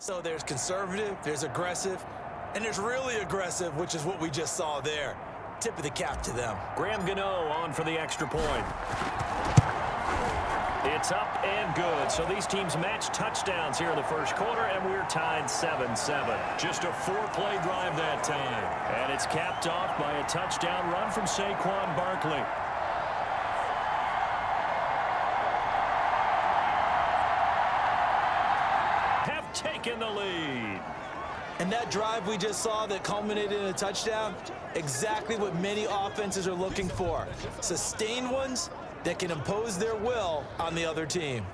So there's conservative, there's aggressive, and there's really aggressive, which is what we just saw there. Tip of the cap to them. Graham Gano on for the extra point. It's up and good. So these teams match touchdowns here in the first quarter, and we're tied 7-7. Just a 4-play drive that time. And it's capped off by a touchdown run from Saquon Barkley. Have taken the lead. And that drive we just saw that culminated in a touchdown, exactly what many offenses are looking for. Sustained ones that can impose their will on the other team.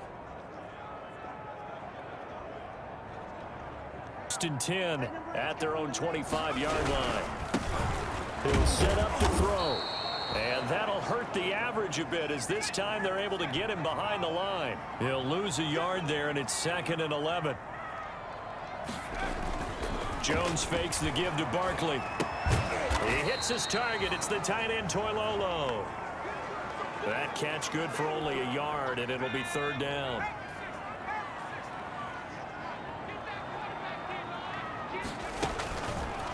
1st and 10 at their own 25-yard line. He'll set up the throw. And that'll hurt the average a bit as this time they're able to get him behind the line. He'll lose a yard there, and it's 2nd and 11. Jones fakes the give to Barkley. He hits his target. It's the tight end, Toilolo. That catch good for only a yard, and it'll be 3rd down.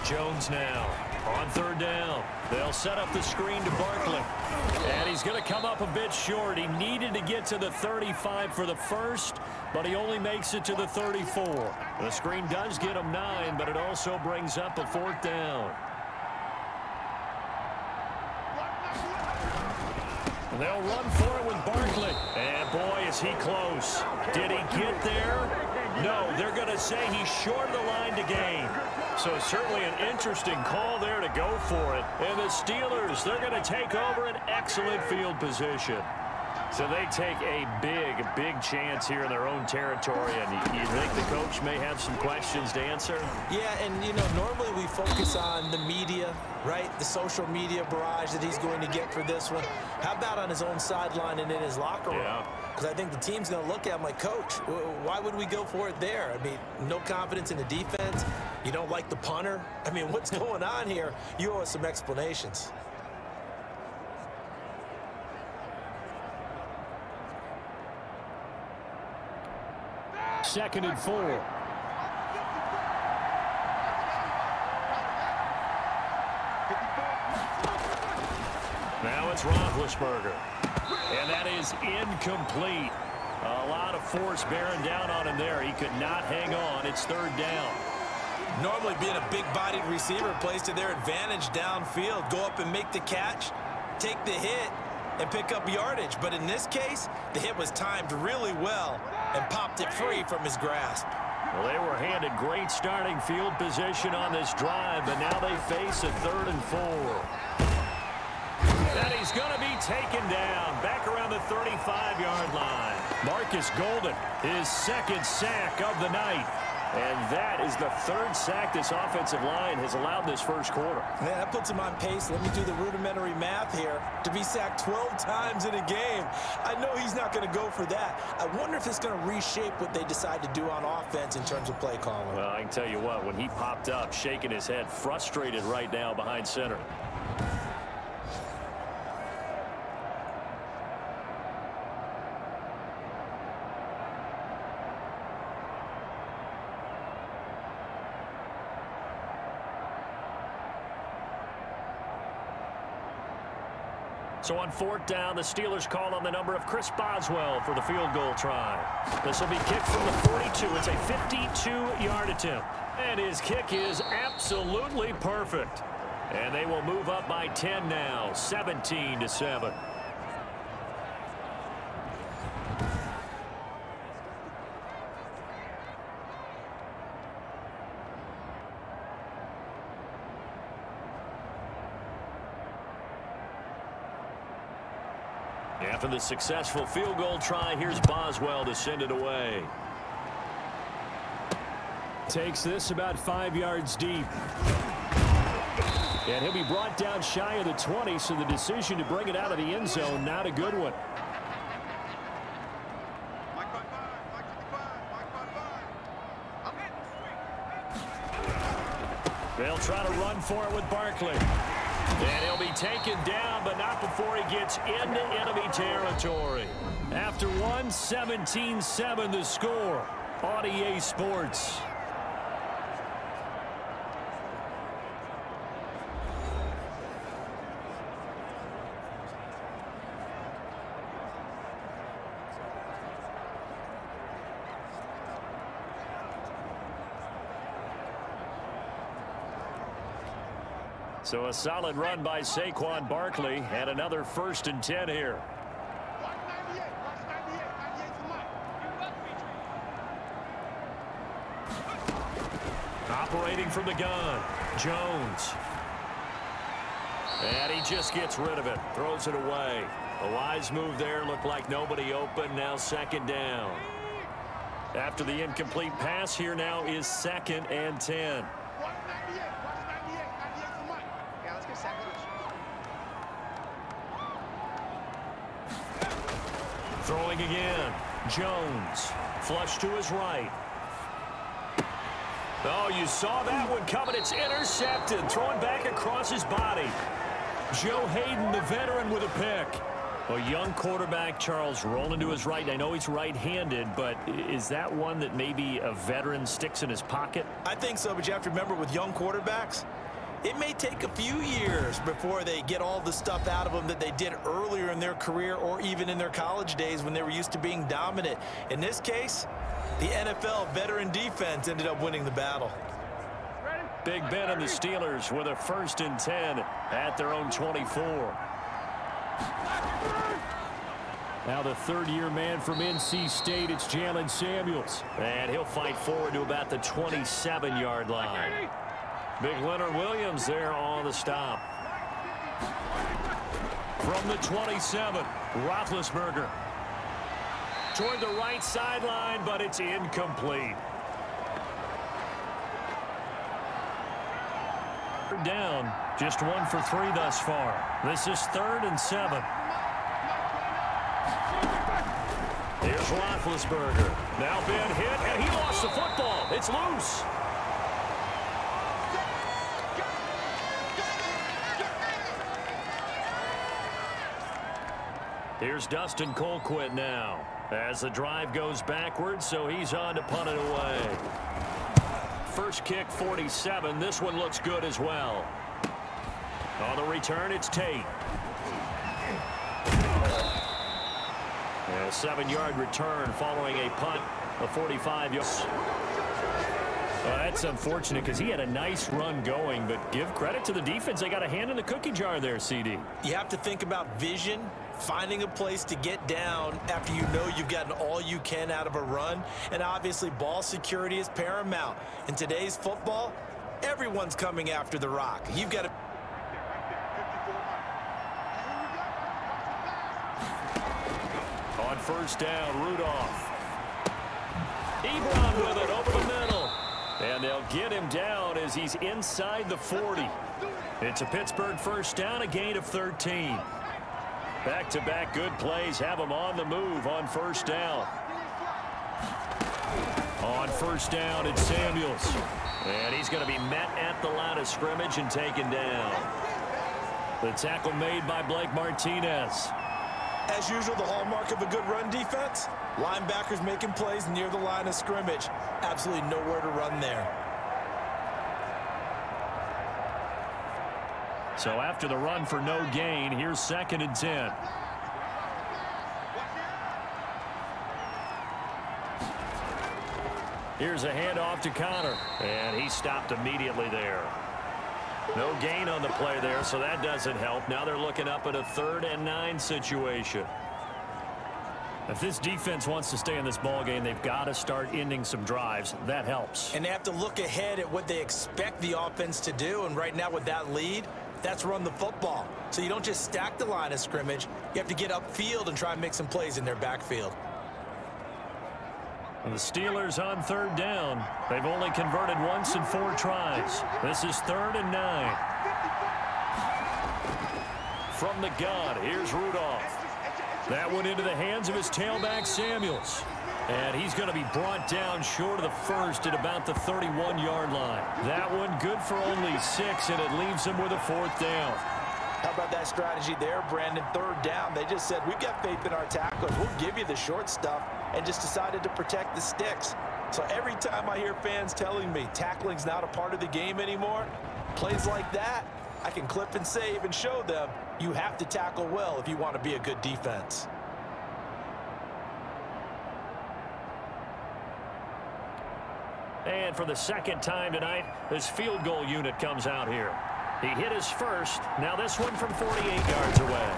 Jones now on 3rd down. They'll set up the screen to Barkley. And he's going to come up a bit short. He needed to get to the 35 for the first, but he only makes it to the 34. The screen does get him 9, but it also brings up a 4th down. They'll run for it with Barkley. And boy, is he close. Did he get there? No, they're going to say he's short of the line to gain. So certainly an interesting call there to go for it. And the Steelers, they're going to take over an excellent field position. So they take a big chance here in their own territory. And you think the coach may have some questions to answer? Yeah, and, you know, normally we focus on the media, right? The social media barrage that he's going to get for this one. How about on his own sideline and in his locker room? Yeah. Because I think the team's going to look at him like, Coach, why would we go for it there? I mean, no confidence in the defense. You don't like the punter. I mean, what's going on here? You owe us some explanations. Second and 4. Now it's Roethlisberger. And that is incomplete. A lot of force bearing down on him there. He could not hang on. It's 3rd down. Normally being a big-bodied receiver plays to their advantage downfield. Go up and make the catch, take the hit, and pick up yardage. But in this case, the hit was timed really well and popped it free from his grasp. Well, they were handed great starting field position on this drive, but now they face a 3rd and 4. And he's going to be taken down back around the 35-yard line. Marcus Golden, his 2nd sack of the night. And that is the 3rd sack this offensive line has allowed this first quarter. Man, that puts him on pace. Let me do the rudimentary math here. To be sacked 12 times in a game, I know he's not going to go for that. I wonder if it's going to reshape what they decide to do on offense in terms of play calling. Well, I can tell you what, when he popped up, shaking his head, frustrated right now behind center. So on 4th down, the Steelers call on the number of Chris Boswell for the field goal try. This will be kicked from the 42. It's a 52-yard attempt. And his kick is absolutely perfect. And they will move up by 10 now, 17-7. After the successful field goal try, here's Boswell to send it away. Takes this about 5 yards deep. And he'll be brought down shy of the 20, so the decision to bring it out of the end zone, not a good one. They'll try to run for it with Barkley. And he'll be taken down, but not before he gets into enemy territory. After one, 17-7 the score on EA Sports. So a solid run by Saquon Barkley and another 1st and 10 here. Operating from the gun, Jones. And he just gets rid of it, throws it away. A wise move there, looked like nobody open, now 2nd down. After the incomplete pass, here now is 2nd and 10. Throwing again, Jones, flush to his right. Oh, you saw that one coming. It's intercepted, thrown back across his body. Joe Hayden, the veteran, with a pick. A young quarterback, Charles, rolling to his right. I know he's right-handed, but is that one that maybe a veteran sticks in his pocket? I think so, but you have to remember with young quarterbacks, it may take a few years before they get all the stuff out of them that they did earlier in their career or even in their college days when they were used to being dominant. In this case, the NFL veteran defense ended up winning the battle. Big Ben and the Steelers with a 1st and 10 at their own 24. Now the 3rd-year man from NC State, it's Jalen Samuels. And he'll fight forward to about the 27-yard line. Big Leonard Williams there on the stop. From the 27, Roethlisberger. Toward the right sideline, but it's incomplete. Down, just 1 for 3 thus far. This is 3rd and 7. Here's Roethlisberger. Now Ben hit, and he lost the football. It's loose. Here's Dustin Colquitt now as the drive goes backwards, so he's on to punt it away. First kick, 47. This one looks good as well. On the return, it's Tate. A 7-yard return following a punt of 45 yards. Well, that's unfortunate because he had a nice run going, but give credit to the defense. They got a hand in the cookie jar there, CD. You have to think about vision, finding a place to get down after you know you've gotten all you can out of a run, and obviously ball security is paramount. In today's football, everyone's coming after the rock. You've got to... On 1st down, Rudolph. Ebron with it over the middle. And they'll get him down as he's inside the 40. It's a Pittsburgh 1st down, a gain of 13. Back-to-back good plays have him on the move on 1st down. On 1st down, it's Samuels. And he's going to be met at the line of scrimmage and taken down. The tackle made by Blake Martinez. As usual, the hallmark of a good run defense, linebackers making plays near the line of scrimmage. Absolutely nowhere to run there. So after the run for no gain, here's 2nd and 10. Here's a handoff to Connor, and he stopped immediately there. No gain on the play there, so that doesn't help. Now they're looking up at a 3rd and 9 situation. If this defense wants to stay in this ballgame, they've got to start ending some drives. That helps. And they have to look ahead at what they expect the offense to do, and right now with that lead, that's run the football. So you don't just stack the line of scrimmage. You have to get upfield and try and make some plays in their backfield. And the Steelers on 3rd down. They've only converted once in 4 tries. This is 3rd and 9. From the gun, here's Rudolph. That one into the hands of his tailback, Samuels. And he's going to be brought down short of the 1st at about the 31-yard line. That one good for only 6, and it leaves him with a 4th down. How about that strategy there, Brandon? 3rd down, they just said, we've got faith in our tacklers. We'll give you the short stuff, and just decided to protect the sticks. So every time I hear fans telling me tackling's not a part of the game anymore, plays like that, I can clip and save and show them you have to tackle well if you want to be a good defense. And for the 2nd time tonight, this field goal unit comes out here. He hit his first. Now this one from 48 yards away.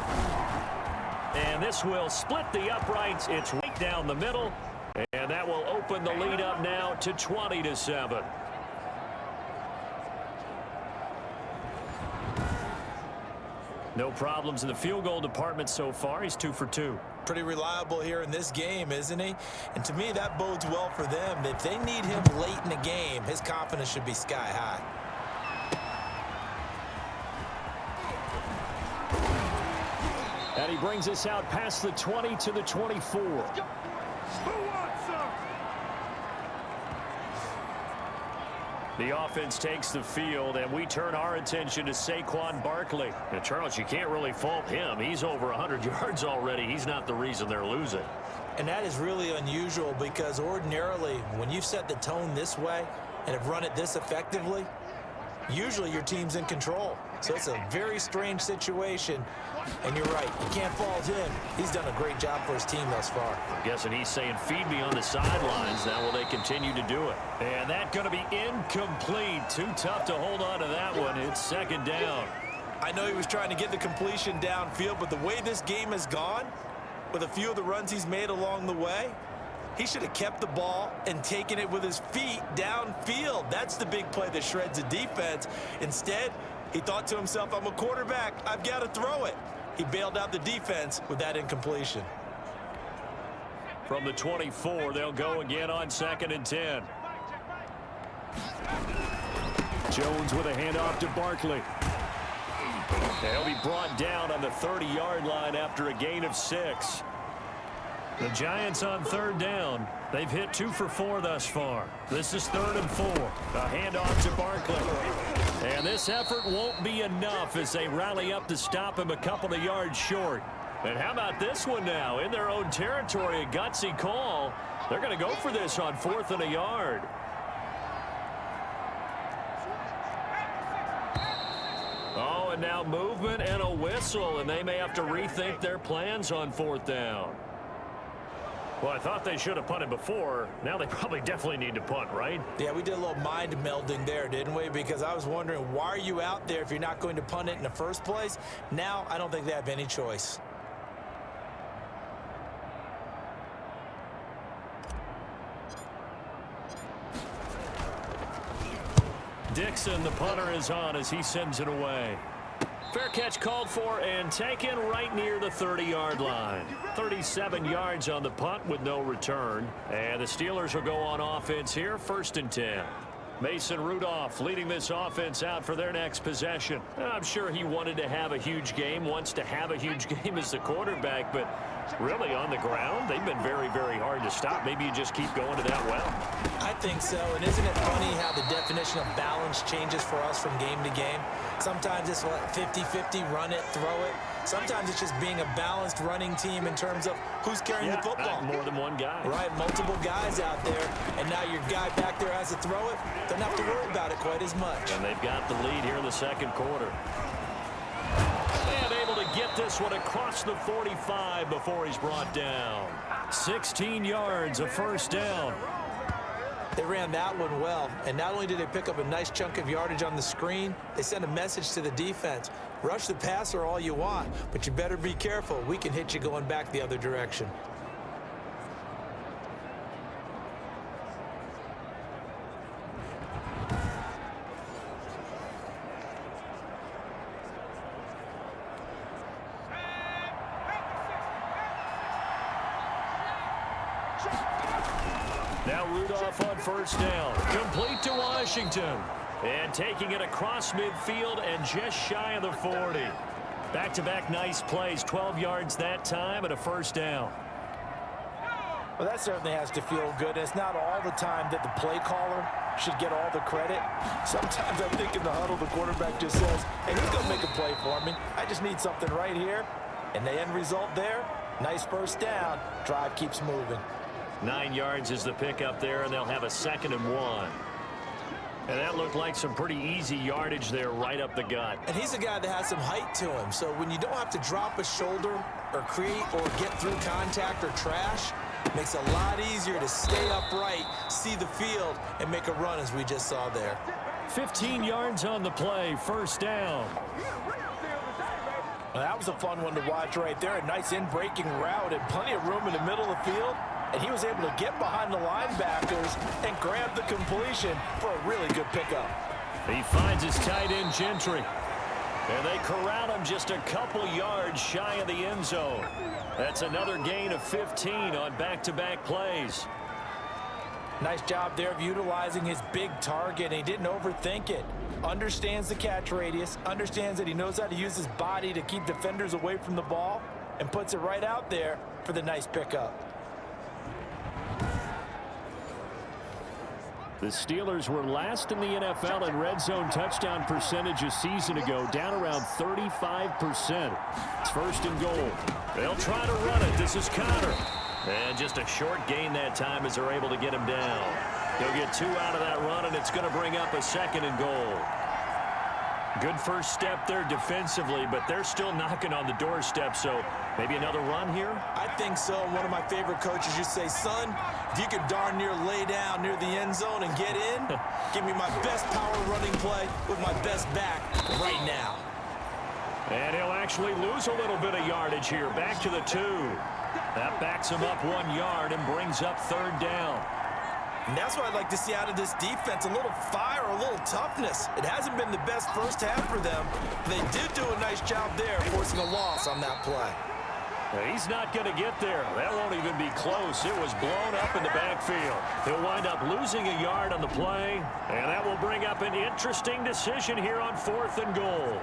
And this will split the uprights. It's right down the middle. And that will open the lead up now to 20-7. No problems in the field goal department so far. He's 2 for 2. Pretty reliable here in this game, isn't he? And to me, that bodes well for them. If they need him late in the game, his confidence should be sky high. And he brings us out past the 20 to the 24. The offense takes the field, and we turn our attention to Saquon Barkley. And, Charles, you can't really fault him. He's over 100 yards already. He's not the reason they're losing. And that is really unusual because ordinarily, when you've set the tone this way and have run it this effectively, usually your team's in control. So it's a very strange situation. And you're right, you can't fault him. He's done a great job for his team thus far. I'm guessing he's saying, feed me on the sidelines. Now will they continue to do it? And that's going to be incomplete. Too tough to hold on to that one. It's second down. I know he was trying to get the completion downfield, but the way this game has gone, with a few of the runs he's made along the way, he should have kept the ball and taken it with his feet downfield. That's the big play that shreds the defense. Instead, he thought to himself, I'm a quarterback. I've got to throw it. He bailed out the defense with that incompletion. From the 24, they'll go again on 2nd and 10. Jones with a handoff to Barkley. They'll be brought down on the 30-yard line after a gain of 6. The Giants on 3rd down. They've hit 2 for 4 thus far. This is 3rd and 4. A handoff to Barkley. And this effort won't be enough as they rally up to stop him a couple of yards short. And how about this one now? In their own territory, a gutsy call. They're going to go for this on 4th and a yard. Oh, and now movement and a whistle, and they may have to rethink their plans on 4th down. Well, I thought they should have punted before. Now they probably definitely need to punt, right? Yeah, we did a little mind melding there, didn't we? Because I was wondering, why are you out there if you're not going to punt it in the first place? Now, I don't think they have any choice. Dixon, the punter, is on as he sends it away. Fair catch called for and taken right near the 30-yard line. 37 yards on the punt with no return. And the Steelers will go on offense here, 1st and 10. Mason Rudolph leading this offense out for their next possession. I'm sure he wanted to have a huge game, wants to have a huge game as the quarterback, but really on the ground, they've been very, very hard to stop. Maybe you just keep going to that well. I think so, and isn't it funny how the definition of balance changes for us from game to game? Sometimes it's 50-50, run it, throw it. Sometimes it's just being a balanced running team in terms of who's carrying the football. More than one guy. Right, multiple guys out there, and now your guy back there has to throw it. Doesn't have to worry about it quite as much. And they've got the lead here in the 2nd quarter. And able to get this one across the 45 before he's brought down. 16 yards, a 1st down. They ran that one well, and not only did they pick up a nice chunk of yardage on the screen, they sent a message to the defense. Rush the passer all you want, but you better be careful. We can hit you going back the other direction. Now Rudolph on 1st down. Complete to Washington. And taking it across midfield and just shy of the 40. Back-to-back nice plays. 12 yards that time and a 1st down. Well, that certainly has to feel good. It's not all the time that the play caller should get all the credit. Sometimes I think in the huddle, the quarterback just says, hey, who's going to make a play for me? I just need something right here. And the end result there, nice 1st down. Drive keeps moving. 9 yards is the pickup there, and they'll have a 2nd and 1. And that looked like some pretty easy yardage there right up the gut. And he's a guy that has some height to him. So when you don't have to drop a shoulder or create or get through contact or trash, it makes it a lot easier to stay upright, see the field, and make a run as we just saw there. 15 yards on the play, first down. Well, that was a fun one to watch right there. A nice in-breaking route and plenty of room in the middle of the field. And he was able to get behind the linebackers and grab the completion for a really good pickup. He finds his tight end, Gentry. And they corral him just a couple yards shy of the end zone. That's another gain of 15 on back-to-back plays. Nice job there of utilizing his big target. He didn't overthink it. Understands the catch radius. Understands that he knows how to use his body to keep defenders away from the ball. And puts it right out there for the nice pickup. The Steelers were last in the NFL in red zone touchdown percentage a season ago, down around 35%. It's first and goal. They'll try to run it. This is Connor. And just a short gain that time as they're able to get him down. He'll get 2 out of that run, and it's going to bring up a second and goal. Good first step there defensively, but they're still knocking on the doorstep, so maybe another run here? I think so. One of my favorite coaches used to say, son, if you could darn near lay down near the end zone and get in, give me my best power running play with my best back right now. And he'll actually lose a little bit of yardage here. Back to the 2. That backs him up 1 yard and brings up third down. And that's what I'd like to see out of this defense, a little fire, a little toughness. It hasn't been the best first half for them. They did do a nice job there, forcing a loss on that play. He's not going to get there. That won't even be close. It was blown up in the backfield. He'll wind up losing a yard on the play, and that will bring up an interesting decision here on 4th and goal.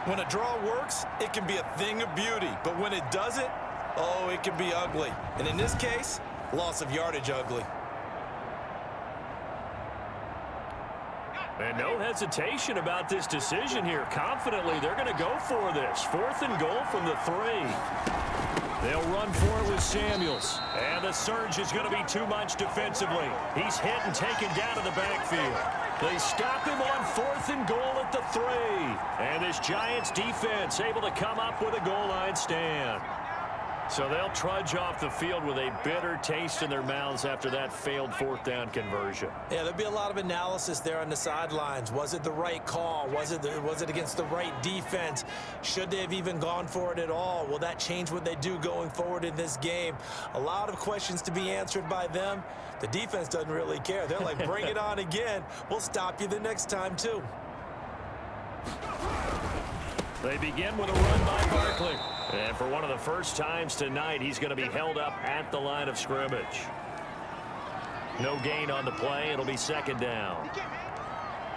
When a draw works, it can be a thing of beauty. But when it doesn't, oh, it can be ugly. And in this case, loss of yardage ugly. And no hesitation about this decision here. Confidently, they're going to go for this. 4th and goal from the 3. They'll run for it with Samuels. And the surge is going to be too much defensively. He's hit and taken down to the backfield. They stop him on 4th and goal at the 3. And this Giants defense able to come up with a goal line stand. So they'll trudge off the field with a bitter taste in their mouths after that failed 4th down conversion. Yeah, there'll be a lot of analysis there on the sidelines. Was it the right call? Was it against the right defense? Should they have even gone for it at all? Will that change what they do going forward in this game? A lot of questions to be answered by them. The defense doesn't really care. They're like, bring it on again. We'll stop you the next time, too. They begin with a run by Barkley. And for one of the first times tonight, he's going to be held up at the line of scrimmage. No gain on the play. It'll be second down.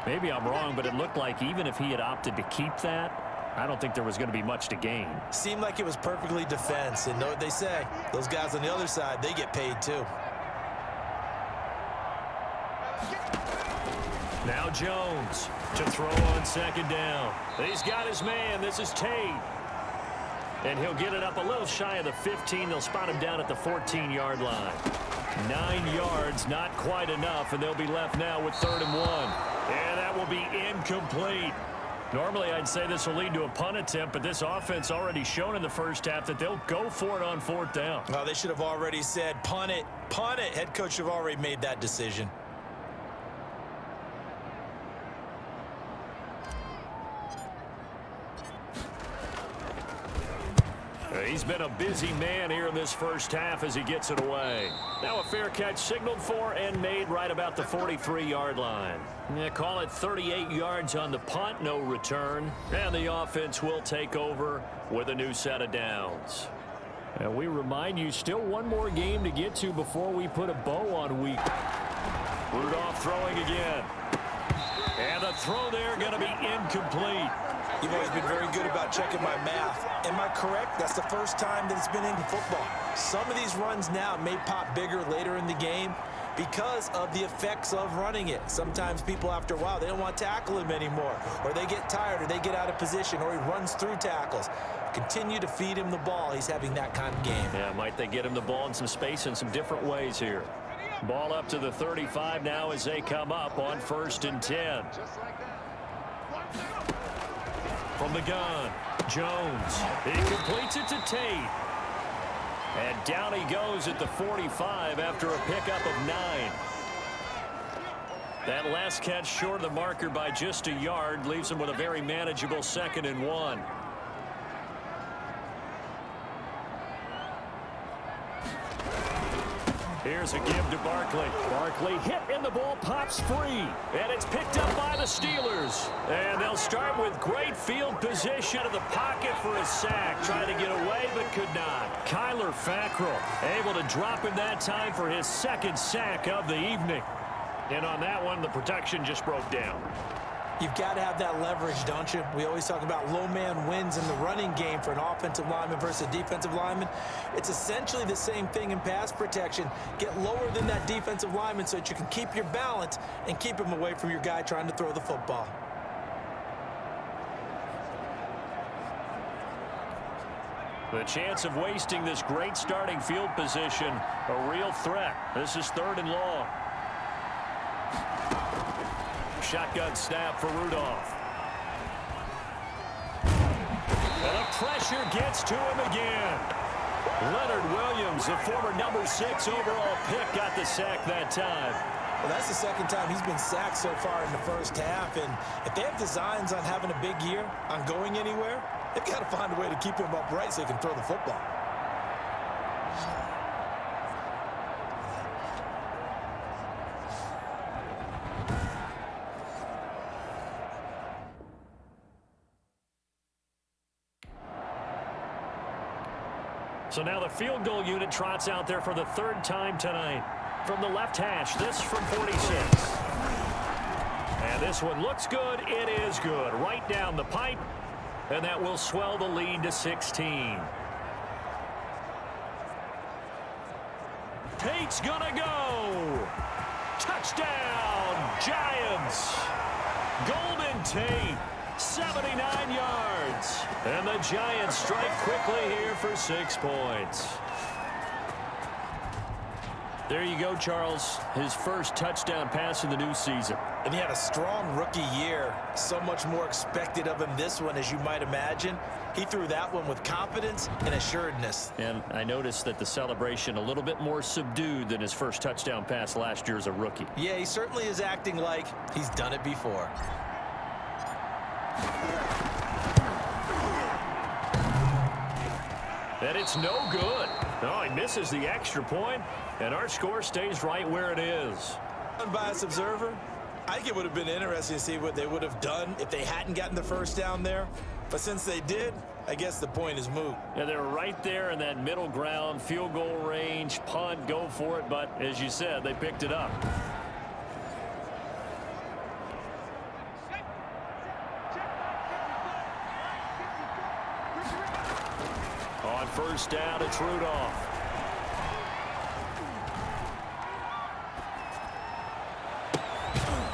Maybe I'm wrong, but it looked like even if he had opted to keep that, I don't think there was going to be much to gain. Seemed like it was perfectly defense. And know what they say? Those guys on the other side, they get paid too. Now Jones to throw on second down. He's got his man. This is Tate. And he'll get it up a little shy of the 15. They'll spot him down at the 14-yard line. 9 yards, not quite enough, and they'll be left now with 3rd and 1. And that will be incomplete. Normally, I'd say this will lead to a punt attempt, but this offense already shown in the first half that they'll go for it on 4th down. Oh, they should have already said, punt it, punt it. Head coach should have already made that decision. He's been a busy man here in this first half as he gets it away. Now a fair catch signaled for and made right about the 43-yard line. Yeah, call it 38 yards on the punt, no return. And the offense will take over with a new set of downs. And we remind you, still one more game to get to before we put a bow on week. Rudolph throwing again. And the throw there going to be incomplete. You've always been very good about checking my math. Am I correct? That's the first time that it's been in football. Some of these runs now may pop bigger later in the game because of the effects of running it. Sometimes people, after a while, they don't want to tackle him anymore, or they get tired, or they get out of position, or he runs through tackles. Continue to feed him the ball. He's having that kind of game. Yeah, might they get him the ball in some space in some different ways here. Ball up to the 35 now as they come up on 1st and 10. From the gun, Jones. He completes it to Tate. And down he goes at the 45 after a pickup of 9. That last catch short of the marker by just a yard leaves him with a very manageable 2nd and 1. Here's a give to Barkley. Barkley hit and the ball pops free. And it's picked up by the Steelers. And they'll start with great field position in the pocket for a sack. Trying to get away but could not. Kyler Fackrell able to drop him that time for his 2nd sack of the evening. And on that one, the protection just broke down. You've got to have that leverage, don't you? We always talk about low man wins in the running game for an offensive lineman versus a defensive lineman. It's essentially the same thing in pass protection. Get lower than that defensive lineman so that you can keep your balance and keep him away from your guy trying to throw the football. The chance of wasting this great starting field position, a real threat. This is 3rd and long. Shotgun snap for Rudolph. And the pressure gets to him again. Leonard Williams, the former number 6 overall pick, got the sack that time. Well, that's the 2nd time he's been sacked so far in the first half. And if they have designs on having a big year, on going anywhere, they've got to find a way to keep him upright so he can throw the football. So now the field goal unit trots out there for the 3rd time tonight. From the left hash, this from 46. And this one looks good. It is good. Right down the pipe. And that will swell the lead to 16. Tate's gonna go. Touchdown, Giants. Golden Tate. 79 yards. And the Giants strike quickly here for 6 points. There you go, Charles. His first touchdown pass of the new season. And he had a strong rookie year. So much more expected of him this one, as you might imagine. He threw that one with confidence and assuredness. And I noticed that the celebration a little bit more subdued than his first touchdown pass last year as a rookie. Yeah, he certainly is acting like he's done it before. And it's no good. Oh, he misses the extra point, and our score stays right where it is. Unbiased observer, I think it would have been interesting to see what they would have done if they hadn't gotten the first down there. But since they did, I guess the point is moot. Yeah, they're right there in that middle ground, field goal range, punt, go for it. But as you said, they picked it up. On first down, it's Rudolph.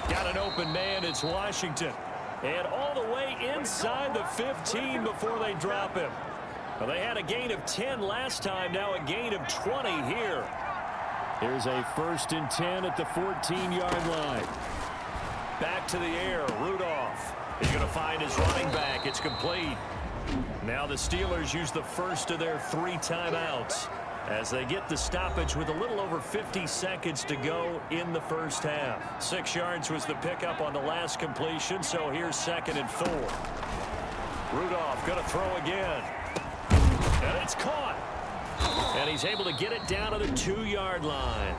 Got an open man, it's Washington. And all the way inside the 15 before they drop him. Well, they had a gain of 10 last time, now a gain of 20 here. Here's a 1st and 10 at the 14-yard line. Back to the air, Rudolph. He's going to find his running back. It's complete. Now the Steelers use the first of their 3 timeouts as they get the stoppage with a little over 50 seconds to go in the first half. 6 yards was the pickup on the last completion, so here's 2nd and 4. Rudolph going to throw again. And it's caught. And he's able to get it down to the 2-yard line.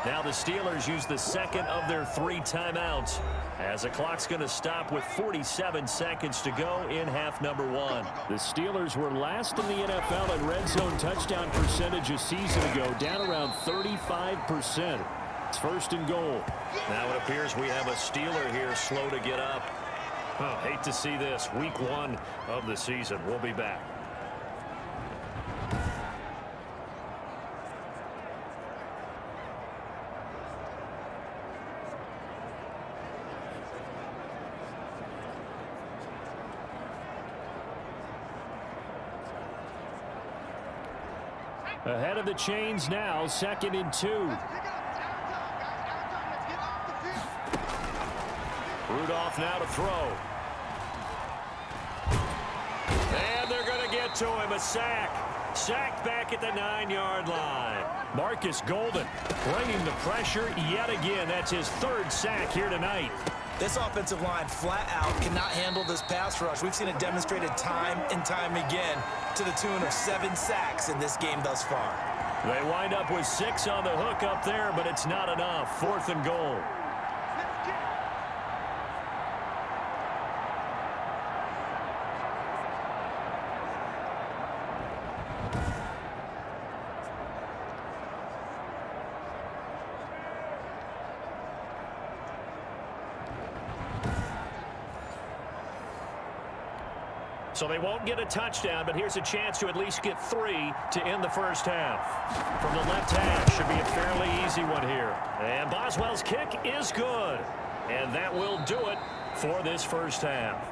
Now the Steelers use the 2nd of their 3 timeouts as the clock's going to stop with 47 seconds to go in half number 1. The Steelers were last in the NFL in red zone touchdown percentage a season ago, down around 35%. It's 1st and goal. Now it appears we have a Steeler here slow to get up. Oh, hate to see this. Week 1 of the season. We'll be back. Ahead of the chains now, 2nd and 2. Rudolph now to throw. And they're going to get to him, a sack. Sacked back at the 9-yard line. Marcus Golden bringing the pressure yet again. That's his 3rd sack here tonight. This offensive line flat out cannot handle this pass rush. We've seen it demonstrated time and time again to the tune of 7 sacks in this game thus far. They wind up with 6 on the hook up there, but it's not enough. 4th and goal. So they won't get a touchdown, but here's a chance to at least get 3 to end the first half. From the left hash, should be a fairly easy one here. And Boswell's kick is good. And that will do it for this first half.